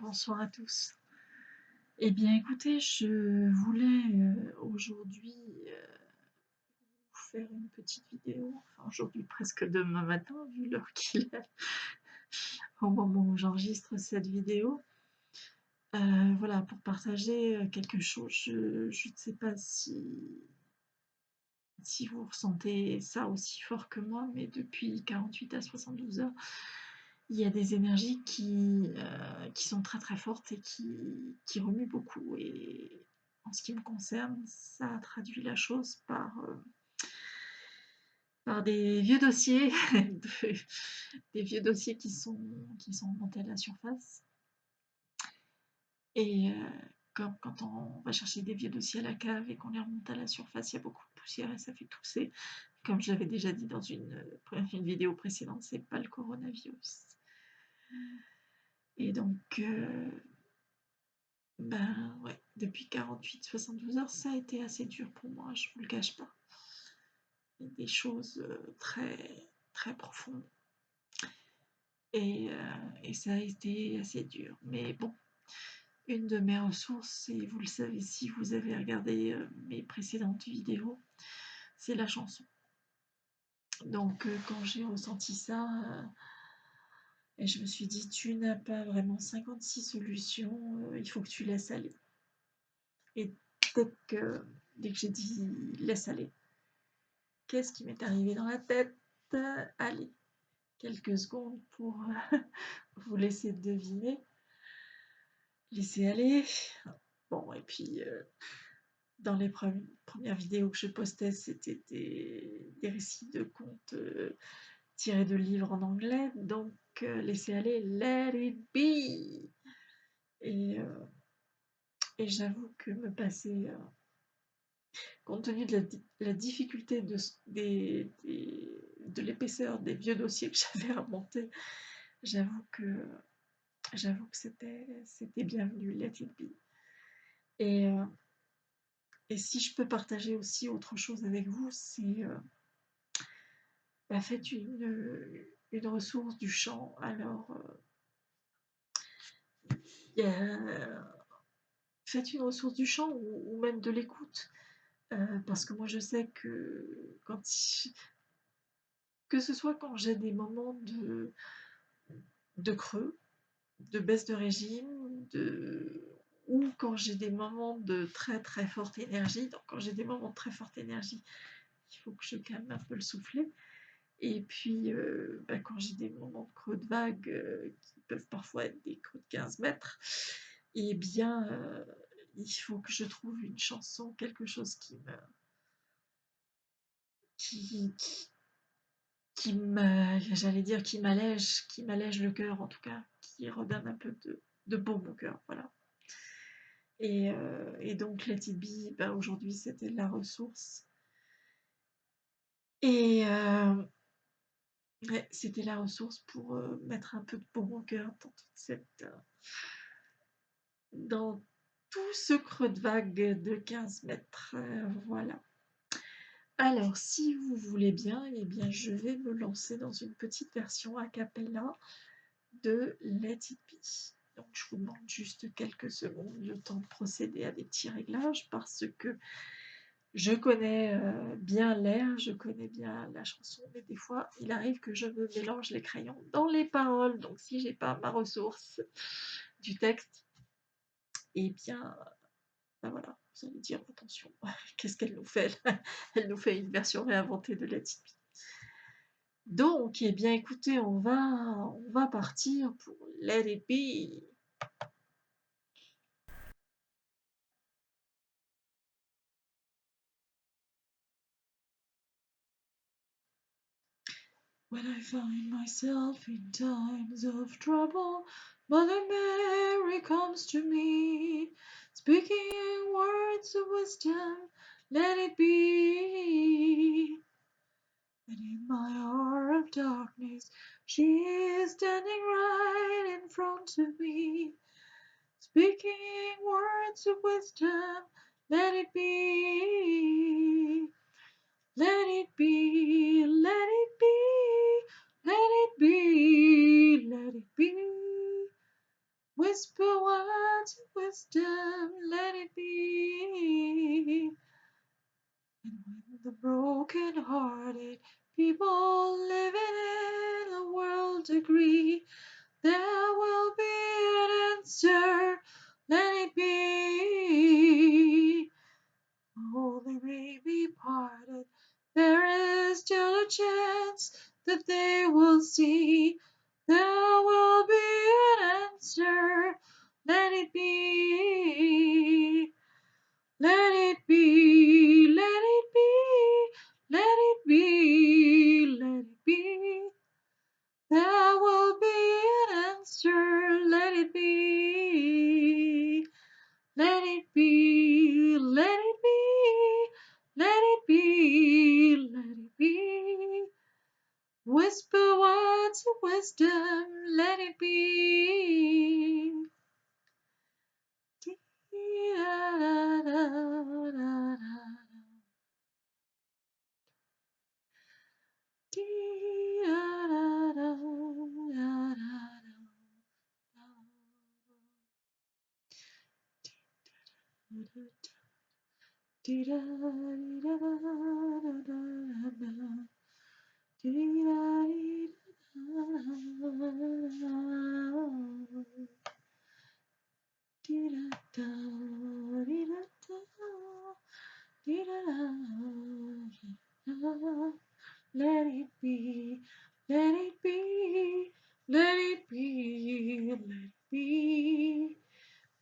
Bonsoir à tous. Eh bien, écoutez, je voulais aujourd'hui vous faire une petite vidéo, enfin aujourd'hui presque demain matin, vu l'heure qu'il est, au moment où j'enregistre cette vidéo. Voilà, pour partager quelque chose. Je ne sais pas si vous ressentez ça aussi fort que moi, mais depuis 48 à 72 heures, il y a des énergies qui sont très très fortes et qui remuent beaucoup. Et en ce qui me concerne, ça a traduit la chose par des vieux dossiers, des vieux dossiers qui sont remontés à la surface. Et comme quand on va chercher des vieux dossiers à la cave et qu'on les remonte à la surface, il y a beaucoup de poussière et ça fait tousser. Comme je l'avais déjà dit dans une vidéo précédente, c'est pas le coronavirus. Et donc, ben ouais, depuis 48-72 heures, ça a été assez dur pour moi, je vous le cache pas. Il y a des choses très, très profondes. Et ça a été assez dur. Mais bon, une de mes ressources, et vous le savez si vous avez regardé mes précédentes vidéos, c'est la chanson. Donc quand j'ai ressenti ça, et je me suis dit, tu n'as pas vraiment 56 solutions, il faut que tu laisses aller. Et dès que j'ai dit laisse aller, qu'est-ce qui m'est arrivé dans la tête? Allez, quelques secondes pour vous laisser deviner. Laisser aller. Bon, et puis dans les premières vidéos que je postais, c'était des récits de contes tirés de livres en anglais, donc laisser aller, let it be. Et j'avoue que me passer, compte tenu de la difficulté de l'épaisseur des vieux dossiers que j'avais remontés, j'avoue que c'était bienvenu, let it be. Et, euh, et si je peux partager aussi autre chose avec vous, c'est faites une ressource du chant. Alors, faites une ressource du chant ou même de l'écoute. Parce que moi, je sais que que ce soit quand j'ai des moments de creux, de baisse de régime, ou quand j'ai des moments de très très forte énergie. Donc, quand j'ai des moments de très forte énergie, il faut que je calme un peu le soufflet. Et puis, quand j'ai des moments de creux de vague qui peuvent parfois être des creux de 15 mètres, eh bien, il faut que je trouve une chanson, quelque chose qui, j'allais dire, qui m'allège le cœur en tout cas, qui redonne un peu de baume au cœur, voilà. Et donc, Let It Be, aujourd'hui, c'était la ressource. Et ouais, c'était la ressource pour mettre un peu de baume au cœur dans tout ce creux de vague de 15 mètres. Voilà. Alors, si vous voulez bien, eh bien, je vais me lancer dans une petite version a cappella de Let It Be. Donc, je vous demande juste quelques secondes, le temps de procéder à des petits réglages, parce que je connais bien l'air, je connais bien la chanson, mais des fois, il arrive que je me mélange les crayons dans les paroles. Donc, si j'ai pas ma ressource du texte, eh bien, voilà, vous allez dire, attention, qu'est-ce qu'elle nous fait? Elle nous fait une version réinventée de Let It Be. Donc, eh bien, écoutez, on va partir pour Let It Be. When I find myself in times of trouble, Mother Mary comes to me, speaking words of wisdom, let it be. And in my hour of darkness, she is standing right in front of me, speaking words of wisdom, let it be. Let it be, let it be, let it be, let it be. Whisper words of wisdom, let it be. And when the broken-hearted people living in the world agree, there will be an answer, let it be. Though they may be parted, there is still a chance that they will see. There will be an answer, let it be. Let it be, let it be, let it be, let it be. There will be an answer, let it be. Let it be, let it be, let it be, let it be. Whisper words of wisdom, let it be. Let it be, let it be, let it be, let it be.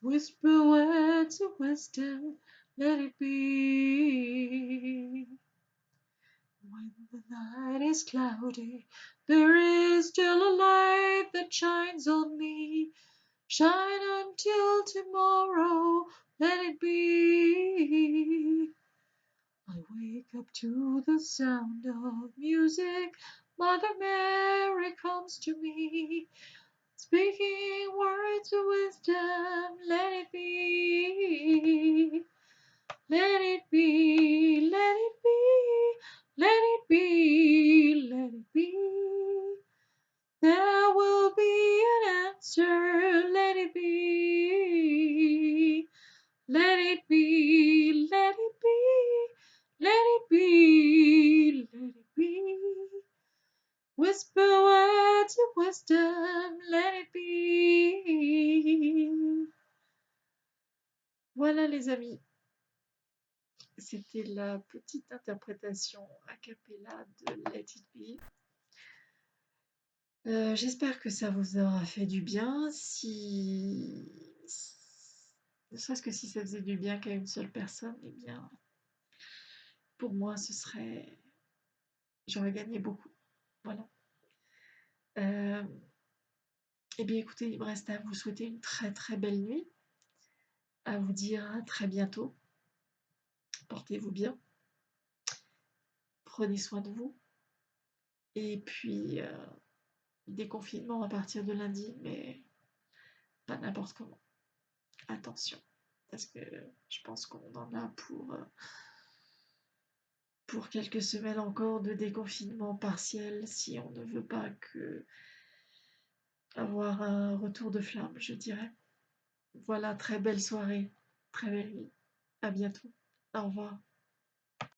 Whisper words of wisdom, let it be. When the night is cloudy, there is still a light that shines on me. Shine until tomorrow, let it be. I wake up to the sound of music. Mother Mary comes to me, speaking words of wisdom, let it be. Let it be, let it be, let it be, let it be. There will be an answer, let it be. Let it be, let it be, let it be, let it be. Whisper words of wisdom, let it be. Voilà les amis, c'était la petite interprétation a cappella de Let It Be. J'espère que ça vous aura fait du bien. Ne serait-ce que si ça faisait du bien qu'à une seule personne, eh bien, pour moi, j'aurais gagné beaucoup. Voilà. Eh bien, écoutez, il me reste à vous souhaiter une très très belle nuit, à vous dire à très bientôt. Portez-vous bien, prenez soin de vous, et puis déconfinement à partir de lundi, mais pas n'importe comment. Attention, parce que je pense qu'on en a pour quelques semaines encore de déconfinement partiel si on ne veut pas avoir un retour de flamme, je dirais. Voilà, très belle soirée, très belle nuit. À bientôt. Au revoir.